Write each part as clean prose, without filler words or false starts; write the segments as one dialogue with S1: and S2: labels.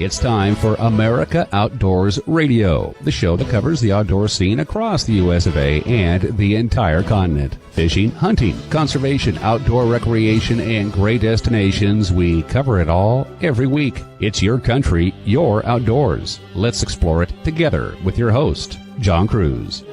S1: It's time for America Outdoors Radio, the show that covers the outdoor scene across the U.S. of A. and the entire continent. Fishing, hunting, conservation, outdoor recreation, and great destinations. We cover it all every week. It's your country, your outdoors. Let's explore it together with your host, John Kruse.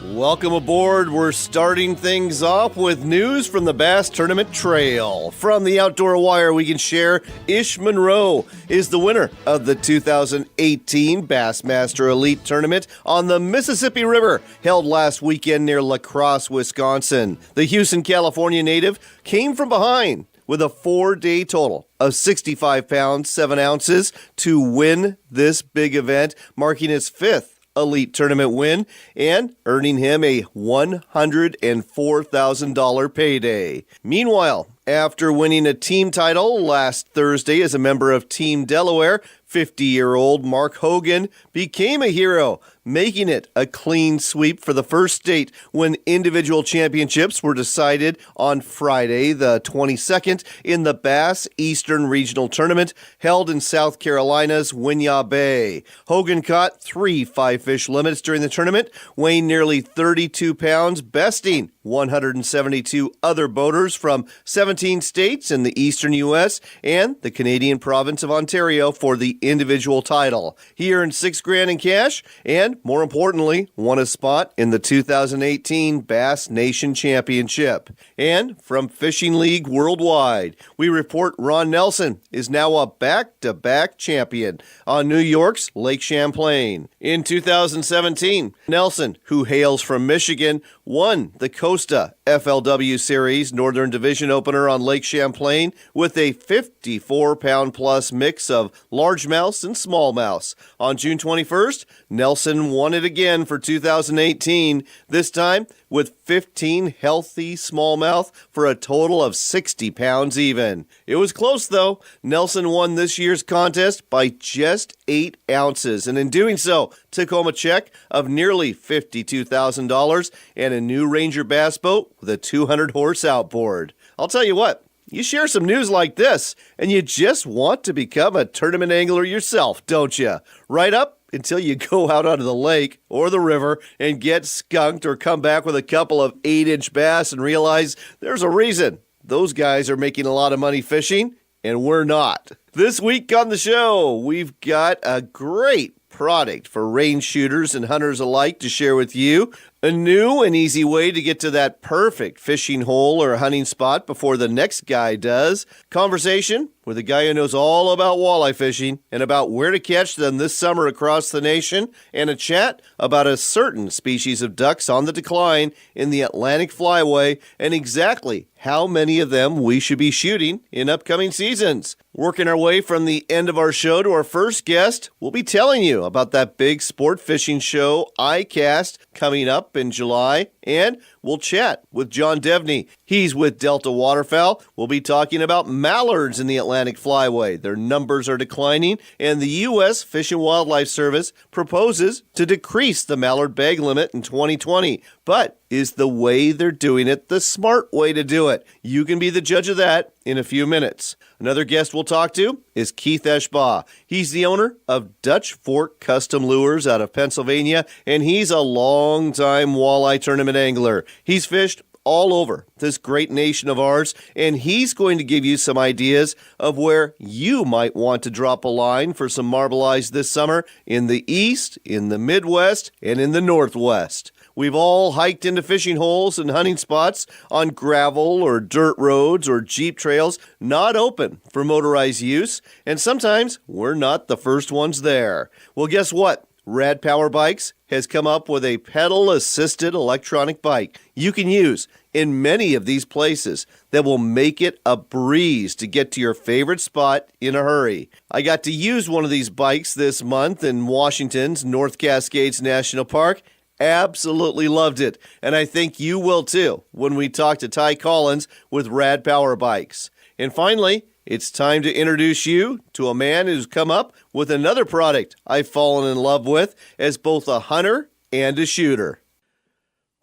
S2: Welcome aboard. We're starting things off with news from the Bass Tournament Trail. From the Outdoor Wire, we can share Ish Monroe is the winner of the 2018 Bassmaster Elite Tournament on the Mississippi River, held last weekend near La Crosse, Wisconsin. The Houston, California native came from behind with a 4-day total of 65 pounds, 7 ounces to win this big event, marking his 5th Elite Tournament win and earning him a $104,000 payday. Meanwhile, after winning a team title last Thursday as a member of Team Delaware, 50-year-old Mark Hogan became a hero, making it a clean sweep for the first state when individual championships were decided on Friday, the 22nd, in the Bass Eastern Regional Tournament held in South Carolina's Winyah Bay. Hogan caught 3 5-fish limits during the tournament, weighing nearly 32 pounds, besting 172 other boaters from 17 states in the eastern U.S. and the Canadian province of Ontario for the individual title. He earned $6,000 in cash and, more importantly, won a spot in the 2018 Bass Nation Championship. And from Fishing League Worldwide, we report Ron Nelson is now a back-to-back champion on New York's Lake Champlain. In 2017, Nelson, who hails from Michigan, won the Costa FLW Series Northern Division opener on Lake Champlain with a 54-pound-plus mix of largemouths and smallmouths. On June 21st, Nelson won it again for 2018, this time with 15 healthy smallmouth for a total of 60 pounds even. It was close, though. Nelson won this year's contest by just 8 ounces, and in doing so, took home a check of nearly $52,000 and a new Ranger bass boat with a 200-horse outboard. I'll tell you what, you share some news like this, and you just want to become a tournament angler yourself, don't you? Right up until you go out onto the lake or the river and get skunked or come back with a couple of 8-inch bass and realize there's a reason those guys are making a lot of money fishing and we're not. This week on the show, we've got a great product for range shooters and hunters alike to share with you. A new and easy way to get to that perfect fishing hole or hunting spot before the next guy does. Conversation with a guy who knows all about walleye fishing and about where to catch them this summer across the nation. And a chat about a certain species of ducks on the decline in the Atlantic Flyway and exactly how many of them we should be shooting in upcoming seasons. Working our way from the end of our show to our first guest, we'll be telling you about that big sport fishing show, ICAST, coming up in July, and we'll chat with John Devney. He's with Delta Waterfowl. We'll be talking about mallards in the Atlantic Flyway. Their numbers are declining, and the U.S. Fish and Wildlife Service proposes to decrease the mallard bag limit in 2020. But is the way they're doing it the smart way to do it? You can be the judge of that in a few minutes. Another guest we'll talk to is Keith Ashbaugh. He's the owner of Dutch Fork Custom Lures out of Pennsylvania, and he's a long-time walleye tournament angler. He's fished all over this great nation of ours, and he's going to give you some ideas of where you might want to drop a line for some marble eyes this summer in the East, in the Midwest, and in the Northwest. We've all hiked into fishing holes and hunting spots on gravel or dirt roads or Jeep trails not open for motorized use, and sometimes we're not the first ones there. Well, guess what? Rad Power Bikes has come up with a pedal-assisted electronic bike you can use in many of these places that will make it a breeze to get to your favorite spot in a hurry. I got to use one of these bikes this month in Washington's North Cascades National Park. Absolutely loved it, and I think you will too when we talk to Ty Collins with Rad Power Bikes. And finally, it's time to introduce you to a man who's come up with another product I've fallen in love with as both a hunter and a shooter.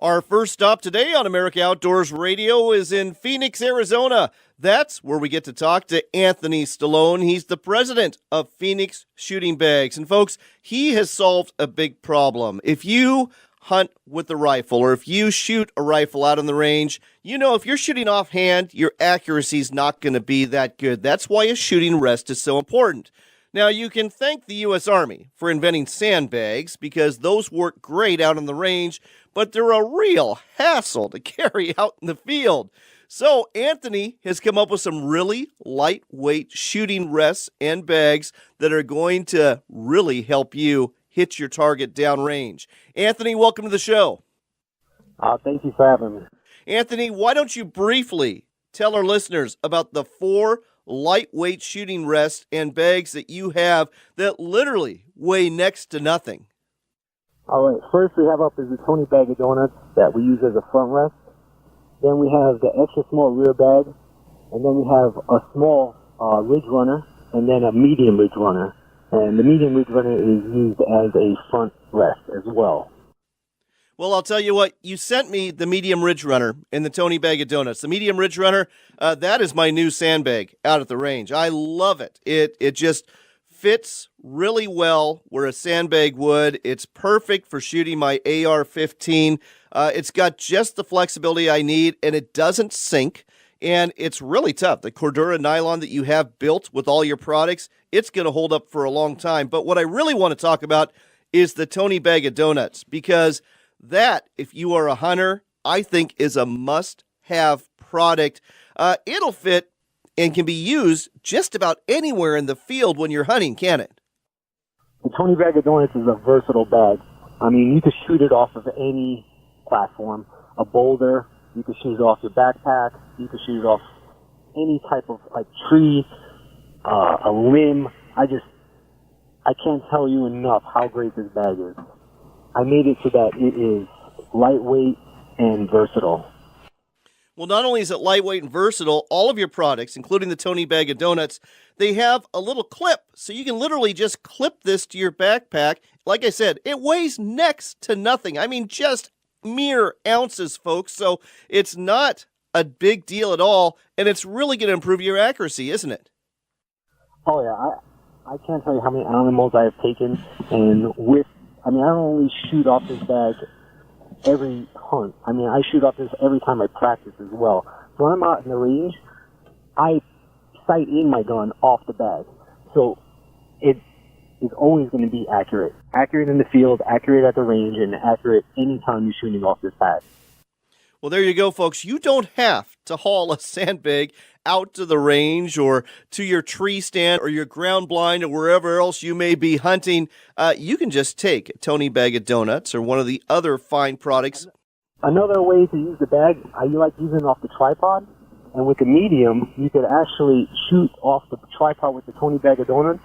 S2: Our first stop today on America Outdoors Radio is in Phoenix, Arizona. That's where we get to talk to Anthony Stallone. He's the president of Phoenix Shooting Bags. And folks, he has solved a big problem. If you hunt with a rifle or if you shoot a rifle out on the range, you know if you're shooting offhand, your accuracy is not going to be that good. That's why a shooting rest is so important. Now, you can thank the U.S. Army for inventing sandbags because those work great out on the range, but they're a real hassle to carry out in the field. So Anthony has come up with some really lightweight shooting rests and bags that are going to really help you hit your target downrange. Anthony, welcome to the show.
S3: Thank you for having me.
S2: Anthony, why don't you briefly tell our listeners about the 4 lightweight shooting rests and bags that you have that literally weigh next to nothing?
S3: All right, first we have up is the Tony bag of donuts that we use as a front rest. Then we have the extra small rear bag, and then we have a small ridge runner, and then a medium ridge runner. And the medium ridge runner is used as a front rest as well.
S2: Well, I'll tell you what, you sent me the medium ridge runner in the Tony bag of donuts. The medium ridge runner, that is my new sandbag out at the range. I love it. It just fits really well where a sandbag would. It's perfect for shooting my AR-15. It's got just the flexibility I need, and it doesn't sink, and it's really tough. The Cordura nylon that you have built with all your products, it's going to hold up for a long time. But what I really want to talk about is the Tony bag of donuts, because that, if you are a hunter, I think is a must-have product. It'll fit and can be used just about anywhere in the field when you're hunting, can it?
S3: The Tony bag of donuts is a versatile bag. I mean, you can shoot it off of any platform, a boulder, you can shoot it off your backpack, you can shoot it off any type of like tree, a limb. I can't tell you enough how great this bag is. I made it so that it is lightweight and versatile.
S2: Well, not only is it lightweight and versatile, all of your products, including the Tony bag of donuts, they have a little clip. So you can literally just clip this to your backpack. Like I said, it weighs next to nothing. I mean, just mere ounces, folks. So it's not a big deal at all. And it's really going to improve your accuracy, isn't it?
S3: Oh, yeah. I can't tell you how many animals I have taken. And I don't only shoot off this bag every hunt. I mean, I shoot off this every time I practice as well. So when I'm out in the range, I sight in my gun off the bag. So it is always going to be accurate. Accurate in the field, accurate at the range, and accurate anytime you're shooting off this bag.
S2: Well, there you go, folks. You don't have to haul a sandbag out to the range or to your tree stand or your ground blind or wherever else you may be hunting. You can just take a Tony bag of donuts or one of the other fine products.
S3: Another way to use the bag, I like using it off the tripod. And with the medium, you could actually shoot off the tripod with the Tony bag of donuts,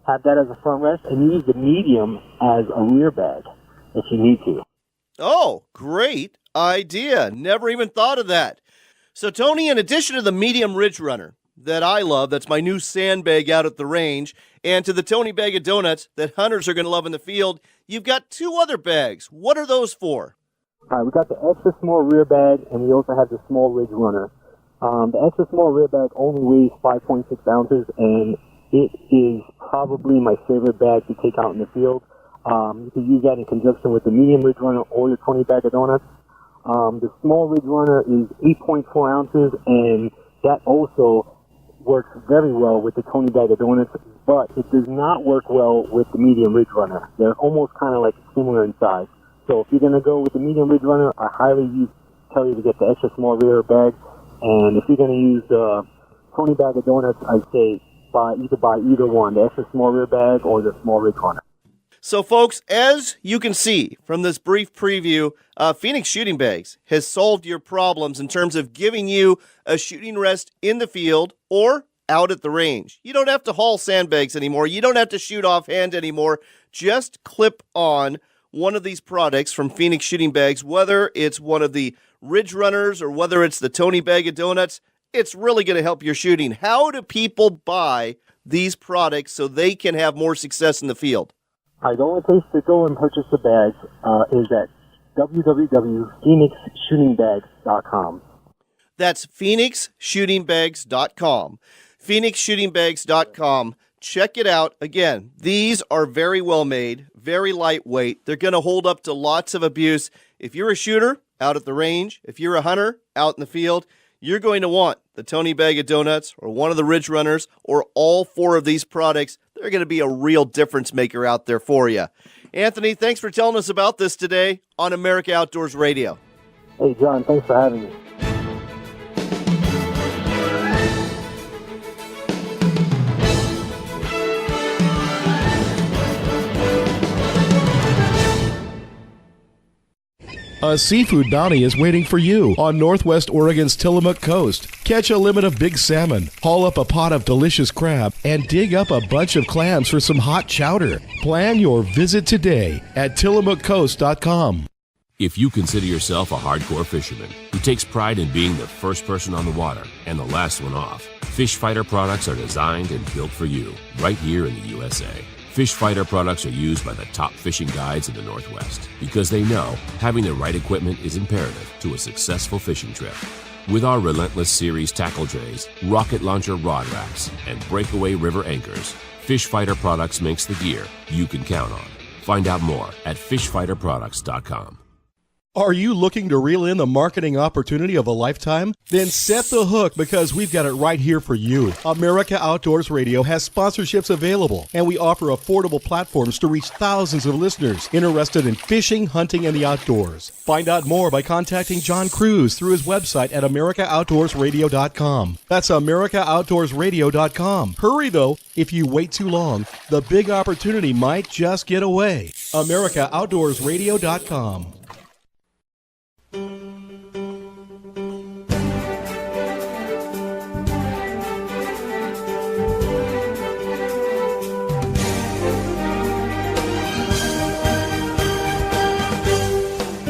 S3: have that as a front rest, and use the medium as a rear bag if you need to.
S2: Oh, great idea. Never even thought of that. So, Tony, in addition to the medium ridge runner that I love, that's my new sandbag out at the range, and to the Tony bag of donuts that hunters are going to love in the field, you've got 2 other bags. What are those for?
S3: All right, we got the extra small rear bag, and we also have the small ridge runner. The extra small rear bag only weighs 5.6 ounces, and it is probably my favorite bag to take out in the field. You can use that in conjunction with the medium ridge runner or your Tony bag of donuts. The small ridge runner is 8.4 ounces, and that also works very well with the Tony bag of donuts, but it does not work well with the medium ridge runner. They're almost kind of like similar in size. So if you're going to go with the medium ridge runner, I highly tell you to get the extra small rear bag. And if you're going to use the Tony bag of donuts, I'd say buy either one, the extra small rear bag or the small ridge runner.
S2: So, folks, as you can see from this brief preview, Phoenix Shooting Bags has solved your problems in terms of giving you a shooting rest in the field or out at the range. You don't have to haul sandbags anymore. You don't have to shoot offhand anymore. Just clip on one of these products from Phoenix Shooting Bags, whether it's one of the Ridge Runners or whether it's the Tony Bag of Donuts. It's really going to help your shooting. How do people buy these products so they can have more success in the field?
S3: The only place to go and purchase the bags is at www.phoenixshootingbags.com.
S2: That's phoenixshootingbags.com. phoenixshootingbags.com. Check it out. Again, these are very well made, very lightweight. They're going to hold up to lots of abuse. If you're a shooter out at the range, if you're a hunter out in the field, you're going to want the Tony Bag of Donuts or one of the Ridge Runners or all four of these products. They're going to be a real difference maker out there for you. Anthony, thanks for telling us about this today on America Outdoors Radio.
S3: Hey, John, thanks for having me.
S4: A seafood bounty is waiting for you on Northwest Oregon's Tillamook Coast. Catch a limit of big salmon, haul up a pot of delicious crab, and dig up a bunch of clams for some hot chowder. Plan your visit today at tillamookcoast.com.
S5: If you consider yourself a hardcore fisherman who takes pride in being the first person on the water and the last one off, Fish Fighter products are designed and built for you right here in the USA. Fish Fighter products are used by the top fishing guides in the Northwest because they know having the right equipment is imperative to a successful fishing trip. With our Relentless Series tackle trays, rocket launcher rod racks, and breakaway river anchors, Fish Fighter products makes the gear you can count on. Find out more at fishfighterproducts.com.
S4: Are you looking to reel in the marketing opportunity of a lifetime? Then set the hook because we've got it right here for you. America Outdoors Radio has sponsorships available, and we offer affordable platforms to reach thousands of listeners interested in fishing, hunting, and the outdoors. Find out more by contacting John Kruse through his website at AmericaOutdoorsRadio.com. That's AmericaOutdoorsRadio.com. Hurry, though. If you wait too long, the big opportunity might just get away. AmericaOutdoorsRadio.com.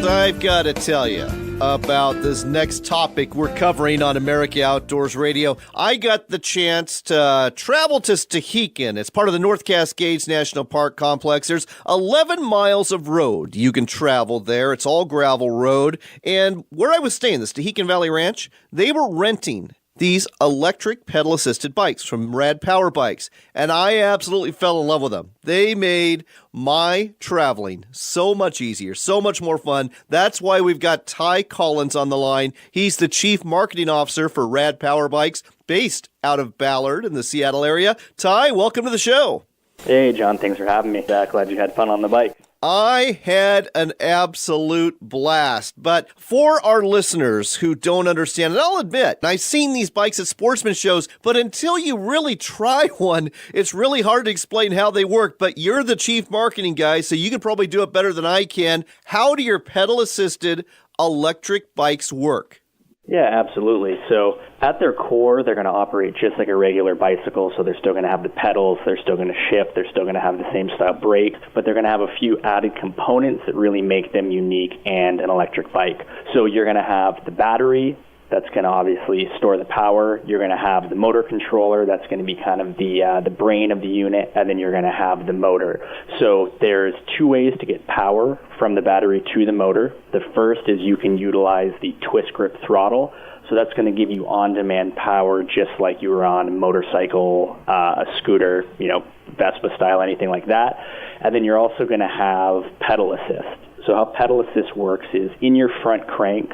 S2: I've got to tell you about this next topic we're covering on America Outdoors Radio. I got the chance to travel to Stehekin. It's part of the North Cascades National Park Complex. There's 11 miles of road you can travel there. It's all gravel road. And where I was staying, the Stehekin Valley Ranch, they were renting these electric pedal-assisted bikes from Rad Power Bikes, and I absolutely fell in love with them. They made my traveling so much easier, so much more fun. That's why we've got Ty Collins on the line. He's the Chief Marketing Officer for Rad Power Bikes, based out of Ballard in the Seattle area. Ty, welcome to the show.
S6: Hey, John, thanks for having me. Glad you had fun on the bike.
S2: I had an absolute blast, but for our listeners who don't understand, and I'll admit, I've seen these bikes at Sportsmen shows, but until you really try one, it's really hard to explain how they work, but you're the chief marketing guy, so you can probably do it better than I can. How do your pedal-assisted electric bikes work?
S6: Yeah, absolutely. So at their core, they're going to operate just like a regular bicycle. So they're still going to have the pedals, they're still going to shift, they're still going to have the same style brakes, but they're going to have a few added components that really make them unique and an electric bike. So you're going to have the battery that's going to obviously store the power. You're going to have the motor controller that's going to be kind of the brain of the unit, and then you're going to have the motor. So there's two ways to get power from the battery to the motor. The first is you can utilize the twist grip throttle. So that's going to give you on-demand power just like you were on a motorcycle, a scooter, Vespa style, anything like that. And then you're also going to have pedal assist. So how pedal assist works is in your front crank,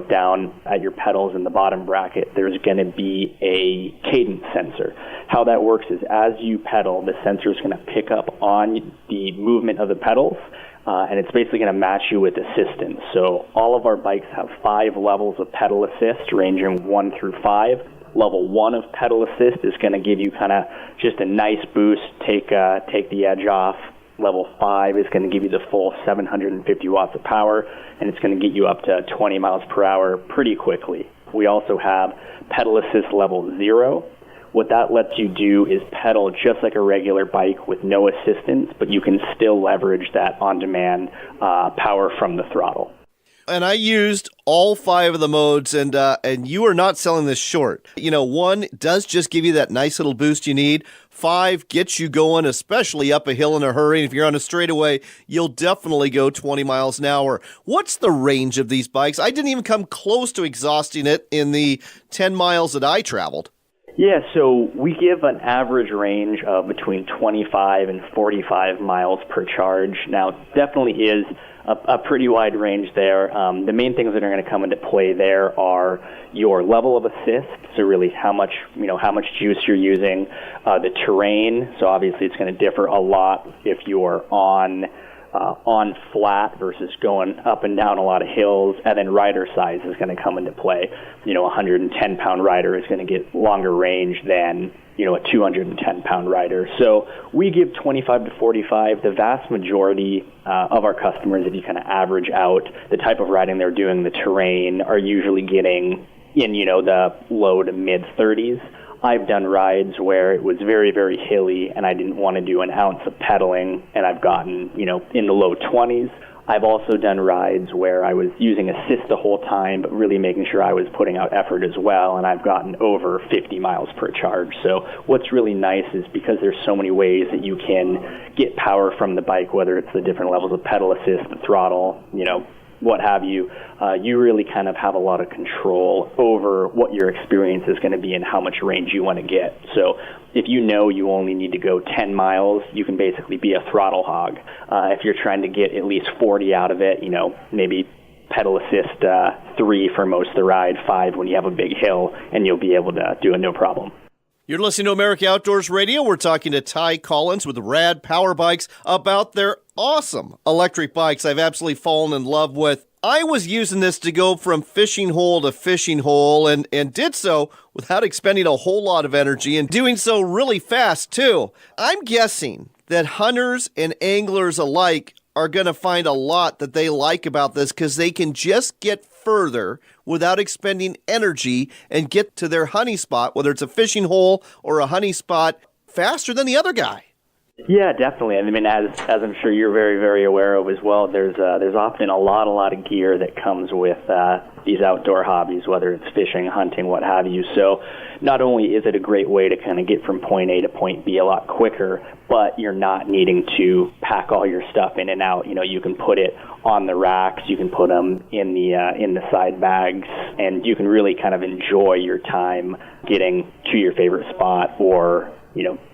S6: down at your pedals in the bottom bracket, there's going to be a cadence sensor. How that works is as you pedal, the sensor is going to pick up on the movement of the pedals, and it's basically going to match you with assistance. So all of our bikes have 5 levels of pedal assist, ranging 1 through 5. Level 1 of pedal assist is going to give you kind of just a nice boost, take the edge off. Level 5 is going to give you the full 750 watts of power, and it's going to get you up to 20 miles per hour pretty quickly. We also have pedal assist level 0. What that lets you do is pedal just like a regular bike with no assistance, but you can still leverage that on-demand power from the throttle.
S2: And I used all 5 of the modes, and you are not selling this short. 1 does just give you that nice little boost you need. 5 gets you going, especially up a hill in a hurry. If you're on a straightaway, you'll definitely go 20 miles an hour. What's the range of these bikes? I didn't even come close to exhausting it in the 10 miles that I traveled.
S6: Yeah, so we give an average range of between 25 and 45 miles per charge. Now, definitely is a pretty wide range there. The main things that are going to come into play there are your level of assist, so really how much juice you're using, the terrain. So obviously it's going to differ a lot if you're on flat versus going up and down a lot of hills, and then rider size is going to come into play. A 110-pound rider is going to get longer range than a 210-pound rider. So we give 25 to 45. The vast majority of our customers, if you kind of average out the type of riding they're doing, the terrain, are usually getting in the low to mid 30s. I've done rides where it was very, very hilly and I didn't want to do an ounce of pedaling, and I've gotten, in the low 20s. I've also done rides where I was using assist the whole time, but really making sure I was putting out effort as well, and I've gotten over 50 miles per charge. So what's really nice is because there's so many ways that you can get power from the bike, whether it's the different levels of pedal assist, the throttle, what have you, you really kind of have a lot of control over what your experience is going to be and how much range you want to get. So if you only need to go 10 miles, you can basically be a throttle hog. If you're trying to get at least 40 out of it, maybe pedal assist 3 for most of the ride, 5 when you have a big hill, and you'll be able to do it no problem.
S2: You're listening to America Outdoors Radio. We're talking to Ty Collins with Rad Power Bikes about their awesome electric bikes I've absolutely fallen in love with. I was using this to go from fishing hole to fishing hole and did so without expending a whole lot of energy and doing so really fast, too. I'm guessing that hunters and anglers alike are going to find a lot that they like about this because they can just get further without expending energy and get to their honey spot, whether it's a fishing hole or a honey spot, faster than the other guy.
S6: Yeah, definitely. I mean, as I'm sure you're very, very aware of as well, there's often a lot of gear that comes with these outdoor hobbies, whether it's fishing, hunting, what have you. So not only is it a great way to kind of get from point A to point B a lot quicker, but you're not needing to pack all your stuff in and out. You can put it on the racks, you can put them in the side bags, and you can really kind of enjoy your time getting to your favorite spot or,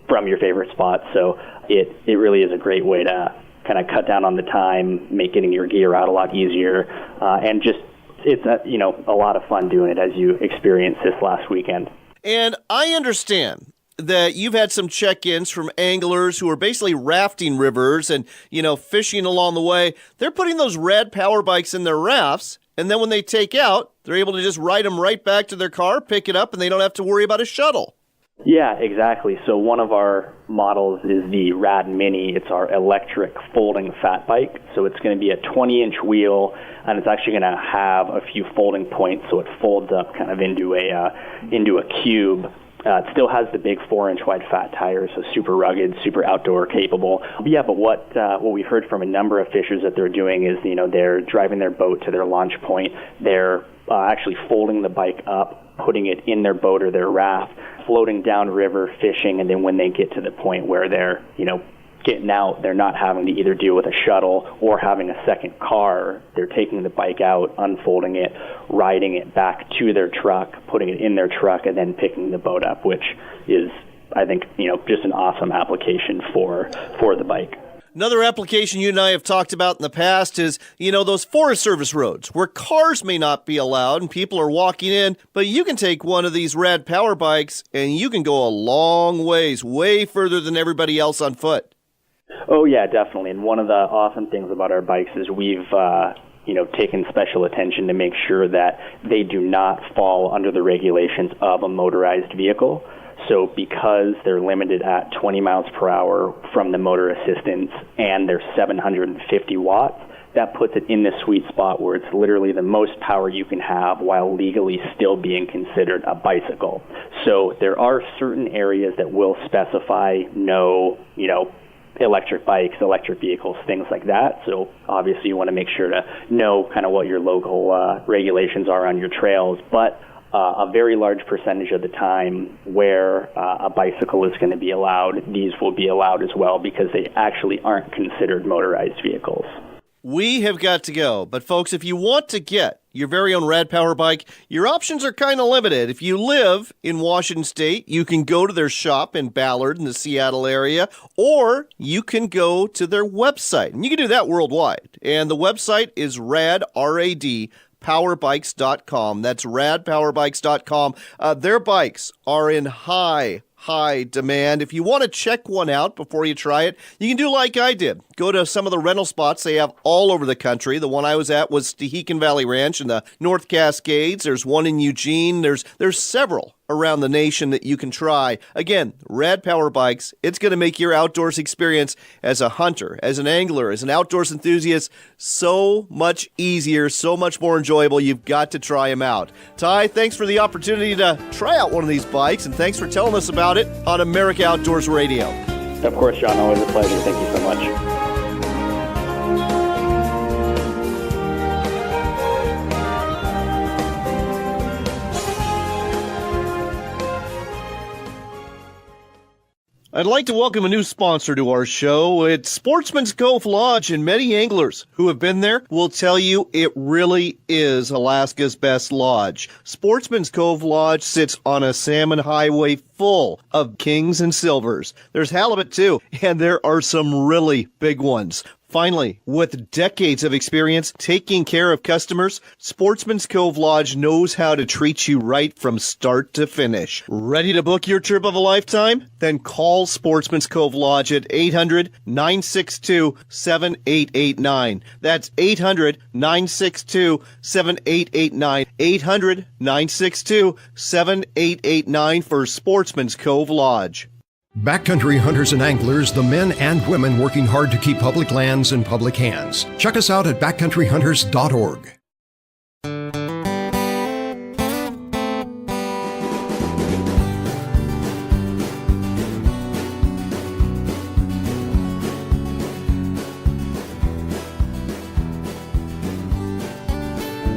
S6: from your favorite spot. So it really is a great way to kind of cut down on the time, make getting your gear out a lot easier, and just it's a lot of fun doing it as you experienced this last weekend.
S2: And I understand that you've had some check-ins from anglers who are basically rafting rivers and, fishing along the way. They're putting those Rad Power Bikes in their rafts, and then when they take out, they're able to just ride them right back to their car, pick it up, and they don't have to worry about a shuttle.
S6: Yeah, exactly. So one of our models is the Rad Mini. It's our electric folding fat bike. So it's going to be a 20-inch wheel, and it's actually going to have a few folding points, so it folds up kind of into a cube. It still has the big 4-inch wide fat tires, so super rugged, super outdoor capable. But what we've heard from a number of fishers that they're doing is, they're driving their boat to their launch point. They're actually folding the bike up, putting it in their boat or their raft, floating downriver, fishing, and then when they get to the point where they're, getting out, they're not having to either deal with a shuttle or having a second car. They're taking the bike out, unfolding it, riding it back to their truck, putting it in their truck, and then picking the boat up, which is, I think, just an awesome application for the bike.
S2: Another application you and I have talked about in the past is, those Forest Service roads where cars may not be allowed and people are walking in, but you can take one of these Rad Power Bikes and you can go a long ways, way further than everybody else on foot.
S6: Oh, yeah, definitely. And one of the awesome things about our bikes is we've taken special attention to make sure that they do not fall under the regulations of a motorized vehicle. So because they're limited at 20 miles per hour from the motor assistance and they're 750 watts, that puts it in the sweet spot where it's literally the most power you can have while legally still being considered a bicycle. So there are certain areas that will specify no, electric bikes, electric vehicles, things like that. So obviously you want to make sure to know kind of what your local regulations are on your trails. But a very large percentage of the time where a bicycle is going to be allowed, these will be allowed as well because they actually aren't considered motorized vehicles.
S2: We have got to go. But folks, if you want to get your very own Rad Power bike, your options are kind of limited. If you live in Washington State, you can go to their shop in Ballard in the Seattle area, or you can go to their website. And you can do that worldwide. And the website is Rad, R-A-D, powerbikes.com. That's radpowerbikes.com. Their bikes are in high demand. If you want to check one out before you try it, you can do like I did. Go to some of the rental spots they have all over the country. The one I was at was Stehekin Valley Ranch in the North Cascades. There's one in Eugene. There's several around the nation that you can try. Again, Rad Power Bikes. It's going to make your outdoors experience as a hunter, as an angler, as an outdoors enthusiast so much easier, so much more enjoyable. You've got to try them out. Ty, thanks for the opportunity to try out one of these bikes, and thanks for telling us about it on America Outdoors Radio.
S6: Of course, John, always a pleasure. Thank you so much.
S2: I'd like to welcome a new sponsor to our show. It's Sportsman's Cove Lodge, and many anglers who have been there will tell you it really is Alaska's best lodge. Sportsman's Cove Lodge sits on a salmon highway full of kings and silvers. There's halibut too, and there are some really big ones. Finally, with decades of experience taking care of customers, Sportsman's Cove Lodge knows how to treat you right from start to finish. Ready to book your trip of a lifetime? Then call Sportsman's Cove Lodge at 800-962-7889. That's 800-962-7889. 800-962-7889 for Sportsman's Cove Lodge.
S7: Backcountry hunters and anglers, the men and women working hard to keep public lands in public hands. Check us out at backcountryhunters.org.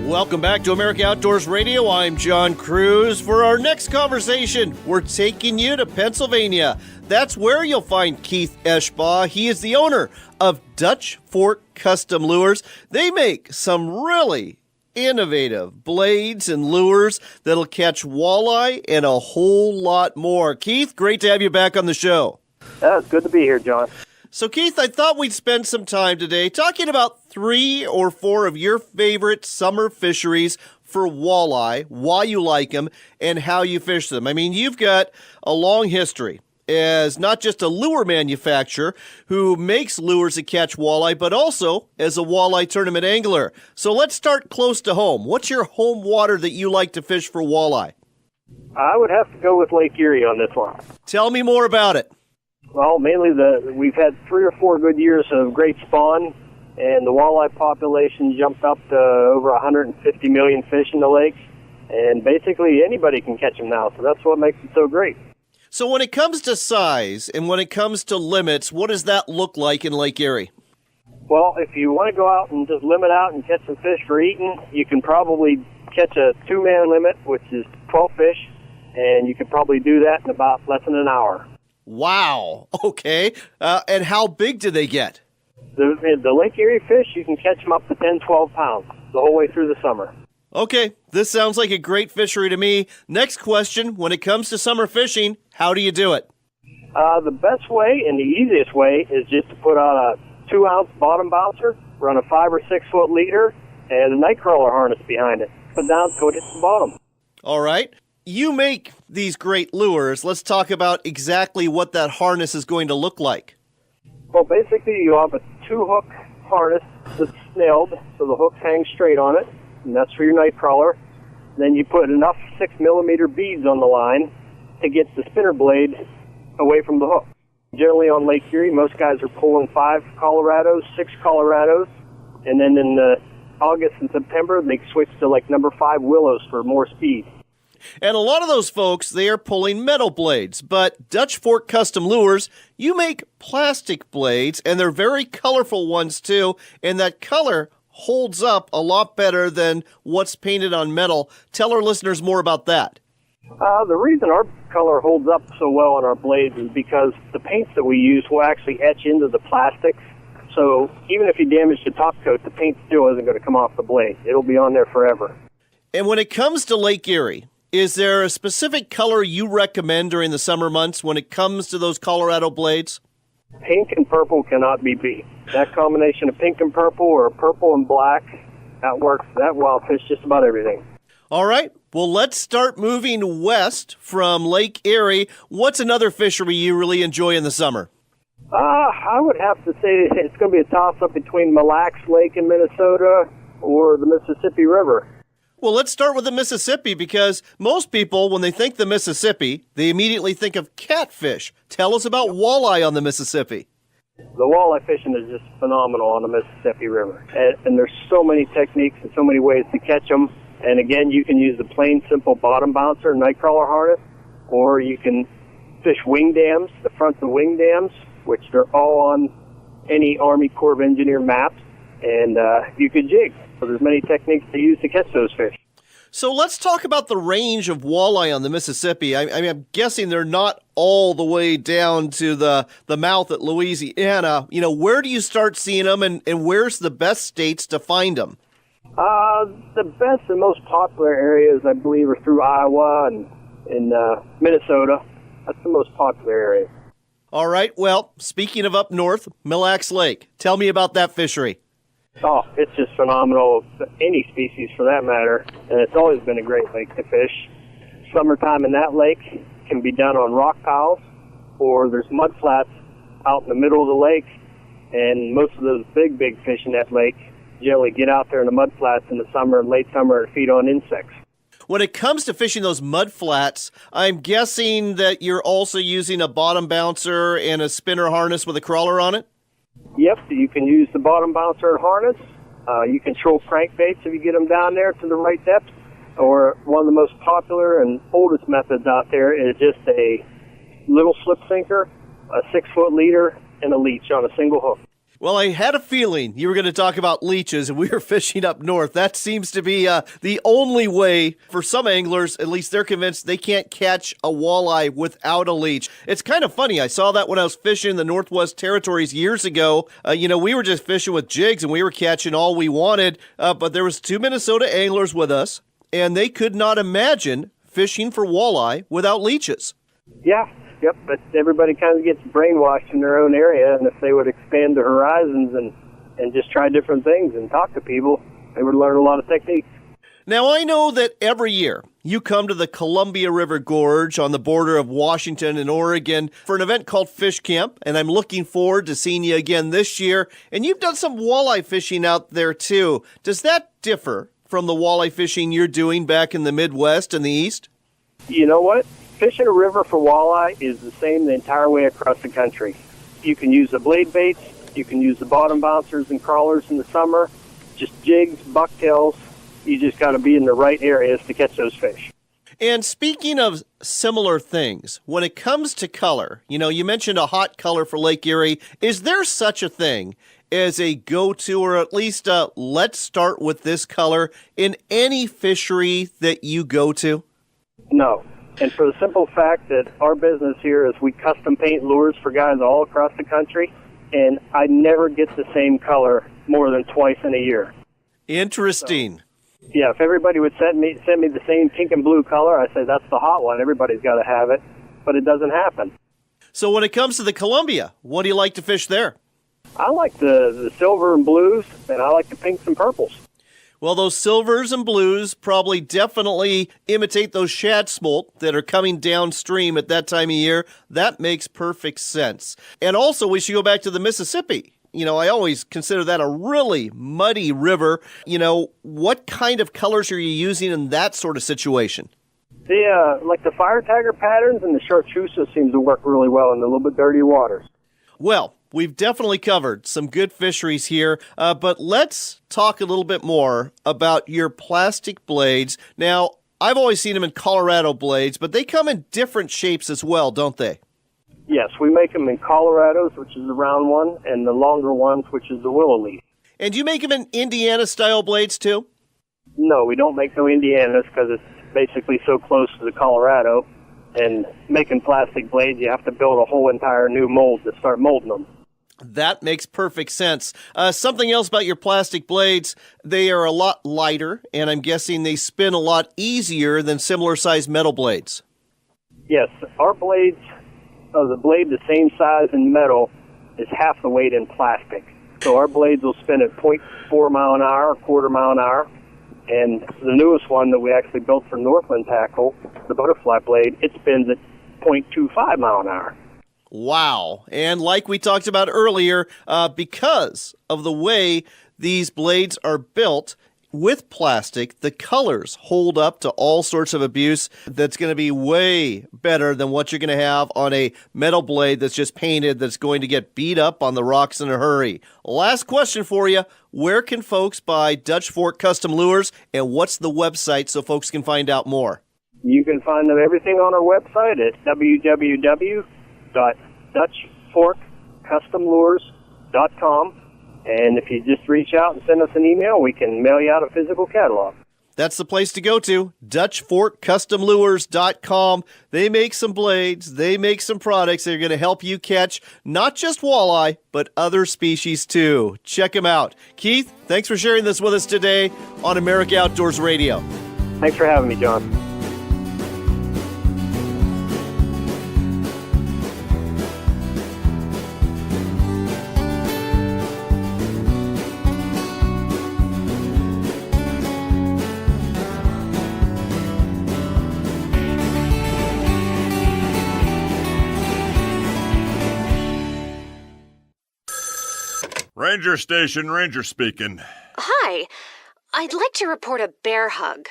S2: Welcome back to America Outdoors Radio. I'm John Kruse. For our next conversation, we're taking you to Pennsylvania. That's where you'll find Keith Ashbaugh. He is the owner of Dutch Fork Custom Lures. They make some really innovative blades and lures that'll catch walleye and a whole lot more. Keith, great to have you back on the show.
S8: It's good to be here, John.
S2: So, Keith, I thought we'd spend some time today talking about 3 or 4 of your favorite summer fisheries for walleye, why you like them, and how you fish them. I mean, you've got a long history as not just a lure manufacturer who makes lures that catch walleye, but also as a walleye tournament angler. So let's start close to home. What's your home water that you like to fish for walleye?
S8: I would have to go with Lake Erie on this one.
S2: Tell me more about it.
S8: Well, mainly we've had 3 or 4 good years of great spawn, and the walleye population jumped up to over 150 million fish in the lakes, and basically anybody can catch them now, so that's what makes it so great.
S2: So when it comes to size and when it comes to limits, what does that look like in Lake Erie?
S8: Well, if you want to go out and just limit out and catch some fish for eating, you can probably catch a 2-man limit, which is 12 fish, and you could probably do that in about less than an hour.
S2: Wow. Okay. And how big do they get?
S8: The Lake Erie fish, you can catch them up to 10, 12 pounds the whole way through the summer.
S2: Okay. This sounds like a great fishery to me. Next question. When it comes to summer fishing, how do you do it?
S8: The best way and the easiest way is just to put on a 2-ounce bottom bouncer, run a 5 or 6 foot leader, and a nightcrawler harness behind it. Put down so it hits the bottom.
S2: All right. You make these great lures. Let's talk about exactly what that harness is going to look like.
S8: Well, basically, you have a 2-hook harness that's snelled, so the hooks hang straight on it, and that's for your nightcrawler. Then you put enough 6-millimeter beads on the line to get the spinner blade away from the hook. Generally on Lake Erie, most guys are pulling 5 Colorados, 6 Colorados, and then in August and September, they switch to like number 5 willows for more speed.
S2: And a lot of those folks, they are pulling metal blades. But Dutch Fork Custom Lures, you make plastic blades, and they're very colorful ones too. And that color holds up a lot better than what's painted on metal. Tell our listeners more about that.
S8: The reason our color holds up so well on our blades is because the paints that we use will actually etch into the plastics. So even if you damage the top coat, the paint still isn't going to come off the blade. It'll be on there forever.
S2: And when it comes to Lake Erie, is there a specific color you recommend during the summer months when it comes to those Colorado blades?
S8: Pink and purple cannot be beat. That combination of pink and purple or purple and black, that works. That wild fish just about everything.
S2: All right. Well, let's start moving west from Lake Erie. What's another fishery you really enjoy in the summer?
S8: I would have to say it's going to be a toss-up between Mille Lacs Lake in Minnesota or the Mississippi River.
S2: Well, let's start with the Mississippi because most people, when they think the Mississippi, they immediately think of catfish. Tell us about walleye on the Mississippi.
S8: The walleye fishing is just phenomenal on the Mississippi River. And there's so many techniques and so many ways to catch them. And again, you can use the plain, simple bottom bouncer nightcrawler harness, or you can fish wing dams, the fronts of wing dams, which they're all on any Army Corps of Engineer maps, and you can jig. So there's many techniques to use to catch those fish.
S2: So let's talk about the range of walleye on the Mississippi. I mean, I'm guessing they're not all the way down to the mouth at Louisiana. You know, where do you start seeing them, and where's the best states to find them?
S8: The best and most popular areas, I believe, are through Iowa and Minnesota. That's the most popular area.
S2: All right. Well, speaking of up north, Mille Lacs Lake. Tell me about that fishery.
S8: Oh, it's just phenomenal. Any species, for that matter. And it's always been a great lake to fish. Summertime in that lake can be done on rock piles, or there's mud flats out in the middle of the lake. And most of those big fish in that lake generally get out there in the mud flats in the summer and late summer and feed on insects.
S2: When it comes to fishing those mud flats, I'm guessing that you're also using a bottom bouncer and a spinner harness with a crawler on it?
S8: Yep, you can use the bottom bouncer and harness. You can throw crankbaits if you get them down there to the right depth. Or one of the most popular and oldest methods out there is just a little slip sinker, a 6-foot leader, and a leech on a single hook.
S2: Well, I had a feeling you were going to talk about leeches, and we were fishing up north. That seems to be the only way for some anglers, at least they're convinced they can't catch a walleye without a leech. It's kind of funny. I saw that when I was fishing in the Northwest Territories years ago. We were just fishing with jigs, and we were catching all we wanted, but there was 2 Minnesota anglers with us, and they could not imagine fishing for walleye without leeches.
S8: Yeah. Yep, but everybody kind of gets brainwashed in their own area, and if they would expand their horizons and just try different things and talk to people, they would learn a lot of techniques.
S2: Now, I know that every year you come to the Columbia River Gorge on the border of Washington and Oregon for an event called Fish Camp, and I'm looking forward to seeing you again this year. And you've done some walleye fishing out there, too. Does that differ from the walleye fishing you're doing back in the Midwest and the East?
S8: You know what? Fishing a river for walleye is the same the entire way across the country. You can use the blade baits, you can use the bottom bouncers and crawlers in the summer, just jigs, bucktails. You just got to be in the right areas to catch those fish.
S2: And speaking of similar things, when it comes to color, you mentioned a hot color for Lake Erie. Is there such a thing as a go-to, or at least let's start with this color in any fishery that you go to?
S8: No. And for the simple fact that our business here is we custom paint lures for guys all across the country, and I never get the same color more than twice in a year.
S2: Interesting.
S8: So, yeah, if everybody would send me the same pink and blue color, I say that's the hot one. Everybody's got to have it, but it doesn't happen.
S2: So when it comes to the Columbia, what do you like to fish there?
S8: I like the silver and blues, and I like the pinks and purples.
S2: Well, those silvers and blues probably definitely imitate those shad smolt that are coming downstream at that time of year. That makes perfect sense. And also, we should go back to the Mississippi. I always consider that a really muddy river. What kind of colors are you using in that sort of situation?
S8: Like the fire tagger patterns and the chartreuse seems to work really well in the little bit dirty waters.
S2: Well, we've definitely covered some good fisheries here, but let's talk a little bit more about your plastic blades. Now, I've always seen them in Colorado blades, but they come in different shapes as well, don't they?
S8: Yes, we make them in Colorados, which is the round one, and the longer ones, which is the willow leaf.
S2: And do you make them in Indiana-style blades, too?
S8: No, we don't make no Indianas because it's basically so close to the Colorado. And making plastic blades, you have to build a whole entire new mold to start molding them.
S2: That makes perfect sense. Something else about your plastic blades, they are a lot lighter, and I'm guessing they spin a lot easier than similar-sized metal blades.
S8: Yes, our blades, the blade the same size in metal is half the weight in plastic. So our blades will spin at 0.4 mile an hour, quarter mile an hour. And the newest one that we actually built for Northland Tackle, the butterfly blade, it spins at 0.25 mile an hour.
S2: Wow. And like we talked about earlier, because of the way these blades are built with plastic, the colors hold up to all sorts of abuse. That's going to be way better than what you're going to have on a metal blade that's just painted, that's going to get beat up on the rocks in a hurry. Last question for you. Where can folks buy Dutch Fork Custom Lures, and what's the website so folks can find out more?
S8: You can find everything on our website at www.dutchforkcustomlures.com. And if you just reach out and send us an email, we can mail you out a physical catalog.
S2: That's the place to go to, DutchForkCustomLures.com. They make some blades. They make some products that are going to help you catch not just walleye, but other species too. Check them out. Keith, thanks for sharing this with us today on America Outdoors Radio.
S8: Thanks for having me, John.
S9: Ranger Station, Ranger speaking.
S10: Hi. I'd like to report a bear hug.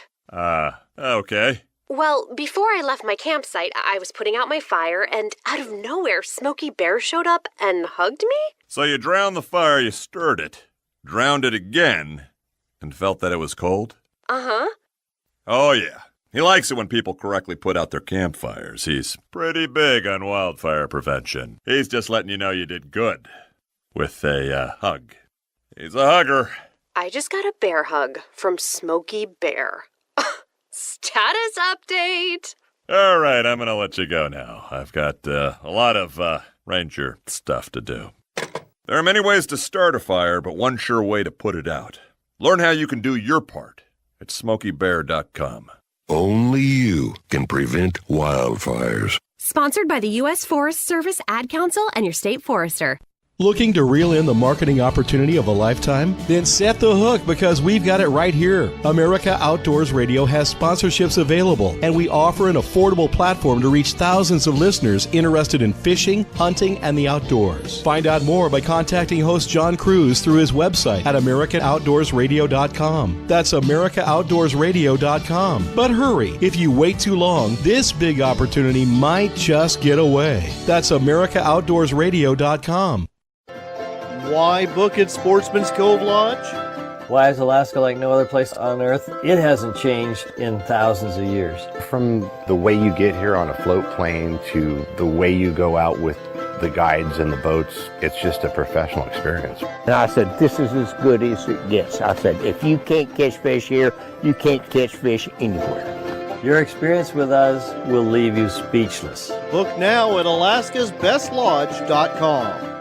S9: Okay.
S10: Well, before I left my campsite, I was putting out my fire, and out of nowhere, Smokey Bear showed up and hugged me?
S9: So you drowned the fire, you stirred it, drowned it again, and felt that it was cold?
S10: Uh-huh.
S9: Oh, yeah. He likes it when people correctly put out their campfires. He's pretty big on wildfire prevention. He's just letting you know you did good. With a hug. He's a hugger.
S10: I just got a bear hug from Smokey Bear. Status update!
S9: All right, I'm going to let you go now. I've got a lot of ranger stuff to do. There are many ways to start a fire, but one sure way to put it out. Learn how you can do your part at SmokeyBear.com.
S11: Only you can prevent wildfires.
S12: Sponsored by the U.S. Forest Service, Ad Council, and your state forester.
S4: Looking to reel in the marketing opportunity of a lifetime? Then set the hook, because we've got it right here. America Outdoors Radio has sponsorships available, and we offer an affordable platform to reach thousands of listeners interested in fishing, hunting, and the outdoors. Find out more by contacting host John Kruse through his website at AmericanOutdoorsRadio.com. That's AmericanOutdoorsRadio.com. But hurry, if you wait too long, this big opportunity might just get away. That's AmericanOutdoorsRadio.com.
S2: Why book at Sportsman's Cove Lodge?
S13: Why is Alaska like no other place on Earth? It hasn't changed in thousands of years.
S14: From the way you get here on a float plane to the way you go out with the guides and the boats, it's just a professional experience.
S15: And I said, this is as good as it gets. I said, if you can't catch fish here, you can't catch fish anywhere.
S13: Your experience with us will leave you speechless.
S2: Book now at alaskasbestlodge.com.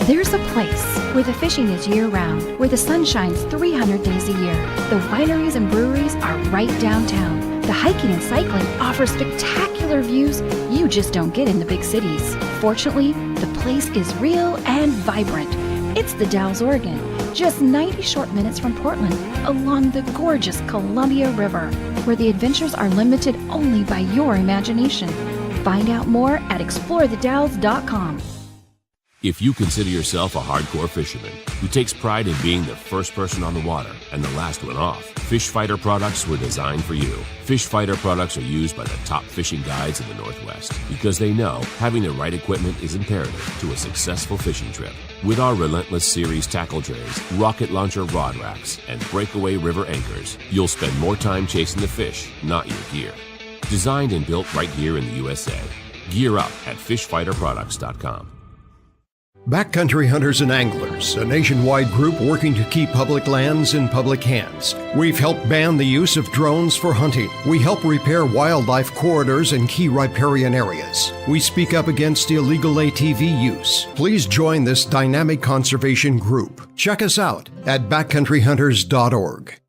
S16: There's a place where the fishing is year-round, where the sun shines 300 days a year. The wineries and breweries are right downtown. The hiking and cycling offer spectacular views you just don't get in the big cities. Fortunately, the place is real and vibrant. It's the Dalles, Oregon, just 90 short minutes from Portland, along the gorgeous Columbia River, where the adventures are limited only by your imagination. Find out more at explorethedalles.com.
S5: If you consider yourself a hardcore fisherman who takes pride in being the first person on the water and the last one off, Fish Fighter products were designed for you. Fish Fighter products are used by the top fishing guides in the Northwest because they know having the right equipment is imperative to a successful fishing trip. With our Relentless Series tackle trays, rocket launcher rod racks, and breakaway river anchors, you'll spend more time chasing the fish, not your gear. Designed and built right here in the USA. Gear up at fishfighterproducts.com.
S7: Backcountry Hunters and Anglers, a nationwide group working to keep public lands in public hands. We've helped ban the use of drones for hunting. We help repair wildlife corridors in key riparian areas. We speak up against illegal ATV use. Please join this dynamic conservation group. Check us out at backcountryhunters.org.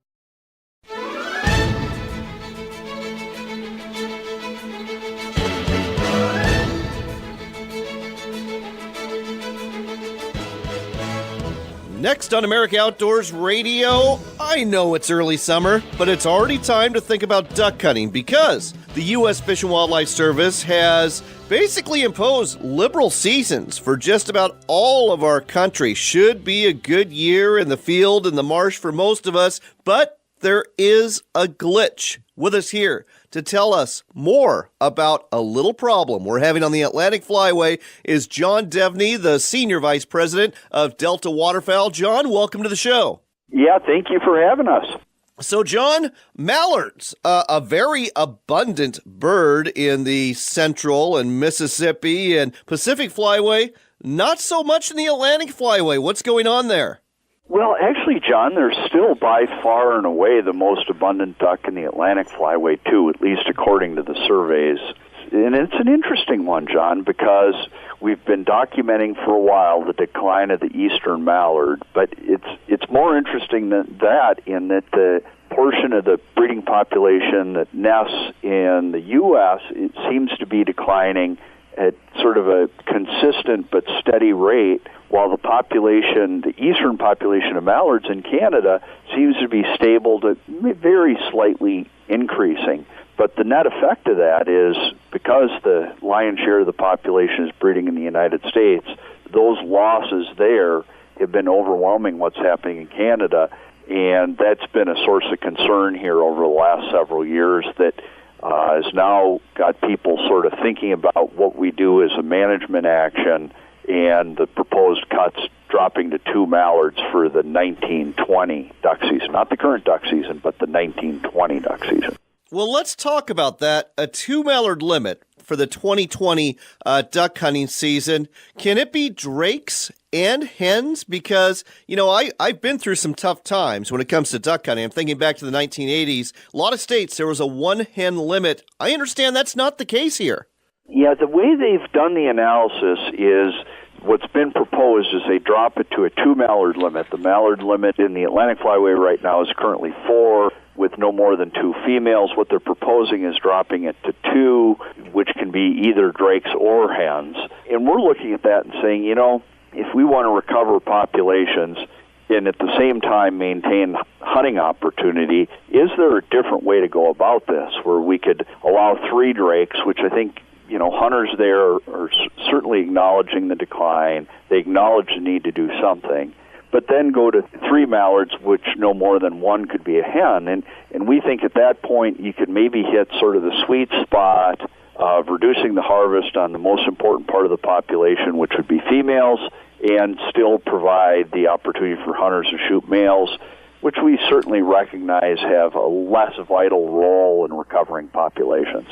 S2: Next on America Outdoors Radio, I know it's early summer, but it's already time to think about duck hunting because the U.S. Fish and Wildlife Service has basically imposed liberal seasons for just about all of our country. Should be a good year in the field and the marsh for most of us, but there is a glitch. With us here to tell us more about a little problem we're having on the Atlantic Flyway is John Devney, the Senior Vice President of Delta Waterfowl. John, welcome to the show.
S17: Yeah, thank you for having us.
S2: So, John, mallards, a very abundant bird in the Central and Mississippi and Pacific Flyway, not so much in the Atlantic Flyway. What's going on there?
S17: Well, actually, John, they're still by far and away the most abundant duck in the Atlantic Flyway, too, at least according to the surveys. And it's an interesting one, John, because we've been documenting for a while the decline of the eastern mallard, but it's more interesting than that in that the portion of the breeding population that nests in the U.S., it seems to be declining at sort of a consistent but steady rate, while the population, the eastern population of mallards in Canada, seems to be stable to very slightly increasing. But the net effect of that is, because the lion's share of the population is breeding in the United States, those losses there have been overwhelming what's happening in Canada, and that's been a source of concern here over the last several years that has now got people sort of thinking about what we do as a management action, and the proposed cuts dropping to 2 mallards for the 1920 duck season. Not the current duck season, but the 1920 duck season.
S2: Well, let's talk about that. A 2 mallard limit for the 2020 duck hunting season. Can it be drakes and hens? Because, you know, I've been through some tough times when it comes to duck hunting. I'm thinking back to the 1980s. A lot of states, there was a 1 hen limit. I understand that's not the case here.
S17: Yeah, the way they've done the analysis is what's been proposed is they drop it to a 2 mallard limit. The mallard limit in the Atlantic Flyway right now is currently 4 with no more than 2 females. What they're proposing is dropping it to 2, which can be either drakes or hens. And we're looking at that and saying, you know, if we want to recover populations and at the same time maintain hunting opportunity, is there a different way to go about this where we could allow 3 drakes, which I think, you know, hunters there are certainly acknowledging the decline. They acknowledge the need to do something. But then go to 3 mallards, which no more than 1 could be a hen. And we think at that point you could maybe hit sort of the sweet spot of reducing the harvest on the most important part of the population, which would be females, and still provide the opportunity for hunters to shoot males, which we certainly recognize have a less vital role in recovering populations.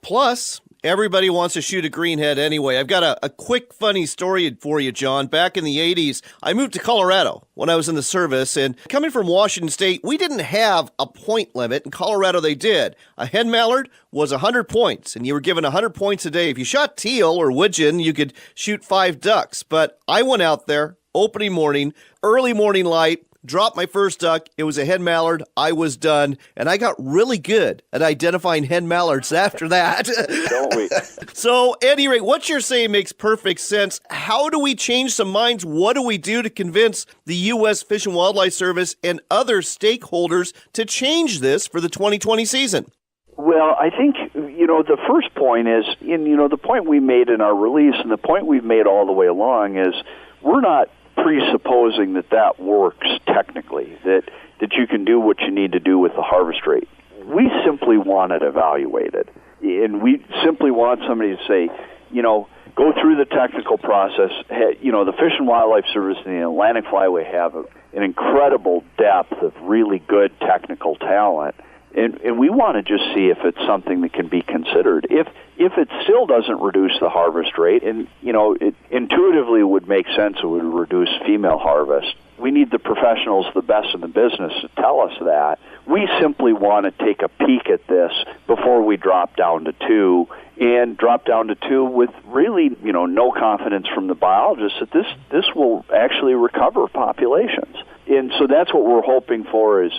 S2: Plus, everybody wants to shoot a greenhead anyway. I've got a quick, funny story for you, John. Back in the 80s, I moved to Colorado when I was in the service, and coming from Washington State, we didn't have a point limit. In Colorado, they did. A hen mallard was 100 points, and you were given 100 points a day. If you shot teal or widgeon, you could shoot 5 ducks. But I went out there, opening morning, early morning light, dropped my first duck. It was a hen mallard. I was done. And I got really good at identifying hen mallards after that.
S17: Don't we?
S2: So, at any rate, what you're saying makes perfect sense. How do we change some minds? What do we do to convince the U.S. Fish and Wildlife Service and other stakeholders to change this for the 2020 season?
S17: Well, I think, you the first point is, the point we made in our release and the point we've made all the way along is we're not presupposing that works technically, that you can do what you need to do with the harvest rate. We simply want it evaluated. And we simply want somebody to say, go through the technical process. The Fish and Wildlife Service and the Atlantic Flyway have an incredible depth of really good technical talent. And we want to just see if it's something that can be considered. If it still doesn't reduce the harvest rate, and it intuitively would make sense it would reduce female harvest. We need the professionals, the best in the business, to tell us that. We simply want to take a peek at this before we drop down to 2, and drop down to 2 with really, no confidence from the biologists that this will actually recover populations. And so that's what we're hoping for is,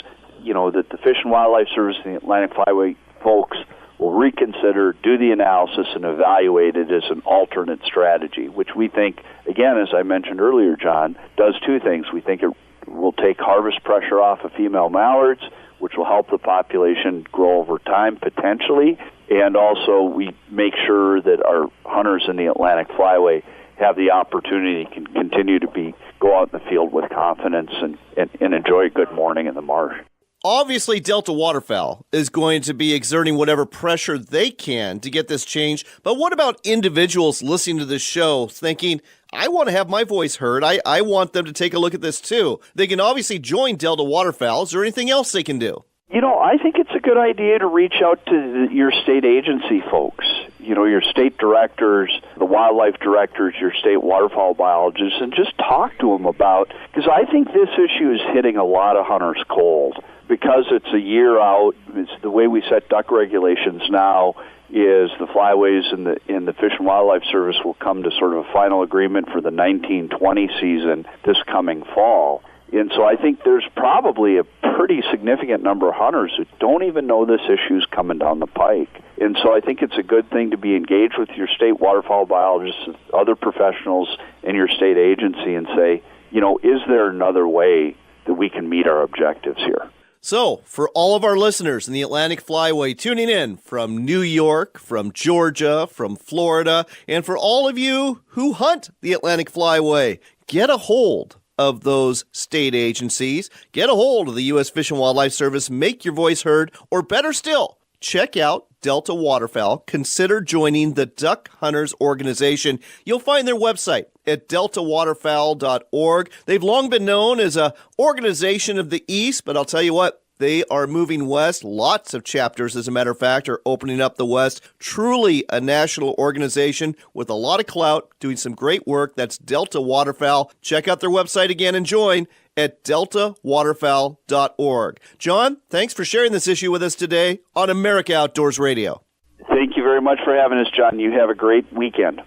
S17: that the Fish and Wildlife Service and the Atlantic Flyway folks will reconsider, do the analysis, and evaluate it as an alternate strategy, which we think, again, as I mentioned earlier, John, does two things. We think it will take harvest pressure off of female mallards, which will help the population grow over time, potentially, and also we make sure that our hunters in the Atlantic Flyway have the opportunity to continue to go out in the field with confidence and enjoy a good morning in the marsh.
S2: Obviously, Delta Waterfowl is going to be exerting whatever pressure they can to get this change. But what about individuals listening to this show thinking, I want to have my voice heard. I want them to take a look at this too. They can obviously join Delta Waterfowl. Is there anything else they can do?
S17: I think it's a good idea to reach out to your state agency folks, your state directors, the wildlife directors, your state waterfowl biologists, and just talk to them about, because I think this issue is hitting a lot of hunters cold. Because it's a year out, it's the way we set duck regulations now is the flyways and the Fish and Wildlife Service will come to sort of a final agreement for the 1920 season this coming fall. And so I think there's probably a pretty significant number of hunters who don't even know this issue's coming down the pike. And so I think it's a good thing to be engaged with your state waterfowl biologists, other professionals in your state agency and say, is there another way that we can meet our objectives here?
S2: So, for all of our listeners in the Atlantic Flyway tuning in from New York, from Georgia, from Florida, and for all of you who hunt the Atlantic Flyway, get a hold of those state agencies, get a hold of the U.S. Fish and Wildlife Service, make your voice heard, or better still, check out Delta Waterfowl. Consider joining the Duck Hunters Organization. You'll find their website at deltawaterfowl.org. They've long been known as an organization of the East, but I'll tell you what, they are moving west. Lots of chapters, as a matter of fact, are opening up the West. Truly a national organization with a lot of clout, doing some great work. That's Delta Waterfowl. Check out their website again and join at deltawaterfowl.org. John, thanks for sharing this issue with us today on America Outdoors Radio.
S17: Thank you very much for having us, John. You have a great weekend.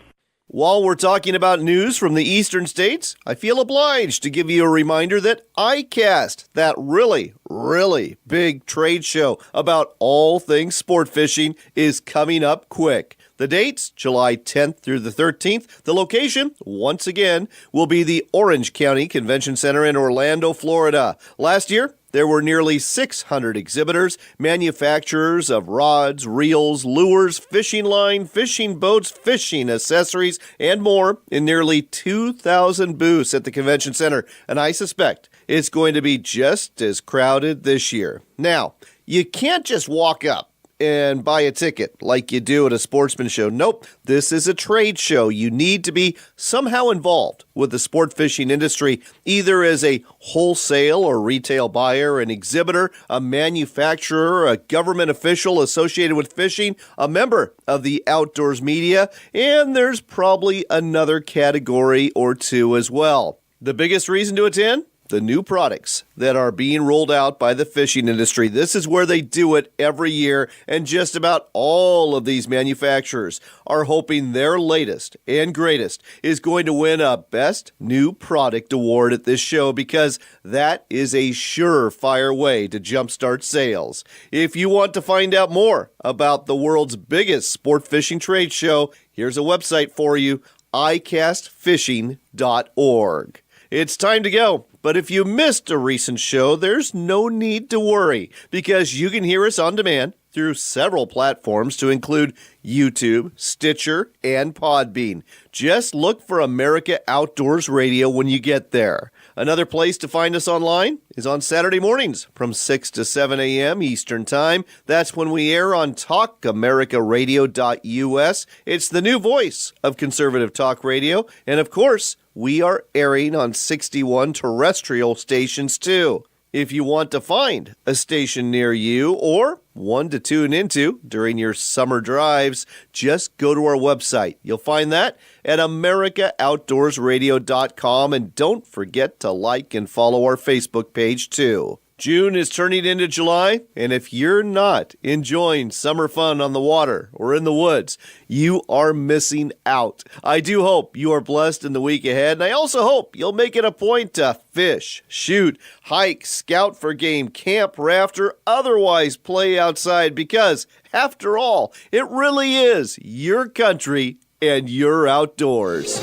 S2: While we're talking about news from the eastern states, I feel obliged to give you a reminder that ICAST, that really, really big trade show about all things sport fishing, is coming up quick. The dates, July 10th through the 13th. The location, once again, will be the Orange County Convention Center in Orlando, Florida. Last year, there were nearly 600 exhibitors, manufacturers of rods, reels, lures, fishing line, fishing boats, fishing accessories, and more in nearly 2,000 booths at the convention center. And I suspect it's going to be just as crowded this year. Now, you can't just walk up and buy a ticket like you do at a Sportsman show. Nope, this is a trade show. You need to be somehow involved with the sport fishing industry, either as a wholesale or retail buyer, an exhibitor, a manufacturer, a government official associated with fishing, a member of the outdoors media, and there's probably another category or two as well. The biggest reason to attend? The new products that are being rolled out by the fishing industry. This is where they do it every year, and just about all of these manufacturers are hoping their latest and greatest is going to win a Best New Product award at this show, because that is a surefire way to jumpstart sales. If you want to find out more about the world's biggest sport fishing trade show, here's a website for you, icastfishing.org. It's time to go. But if you missed a recent show, there's no need to worry, because you can hear us on demand through several platforms to include YouTube, Stitcher, and Podbean. Just look for America Outdoors Radio when you get there. Another place to find us online is on Saturday mornings from 6 to 7 a.m. Eastern Time. That's when we air on talkamericaradio.us. It's the new voice of conservative talk radio. And of course, we are airing on 61 terrestrial stations too. If you want to find a station near you or one to tune into during your summer drives, just go to our website. You'll find that at AmericaOutdoorsRadio.com, and don't forget to like and follow our Facebook page too. June is turning into July, and if you're not enjoying summer fun on the water or in the woods, you are missing out. I do hope you are blessed in the week ahead, and I also hope you'll make it a point to fish, shoot, hike, scout for game, camp, raft, or otherwise play outside, because, after all, it really is your country and your outdoors.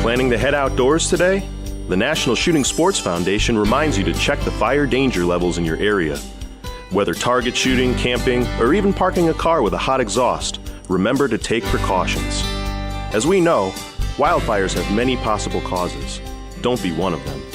S18: Planning to head outdoors today? The National Shooting Sports Foundation reminds you to check the fire danger levels in your area. Whether target shooting, camping, or even parking a car with a hot exhaust, remember to take precautions. As we know, wildfires have many possible causes. Don't be one of them.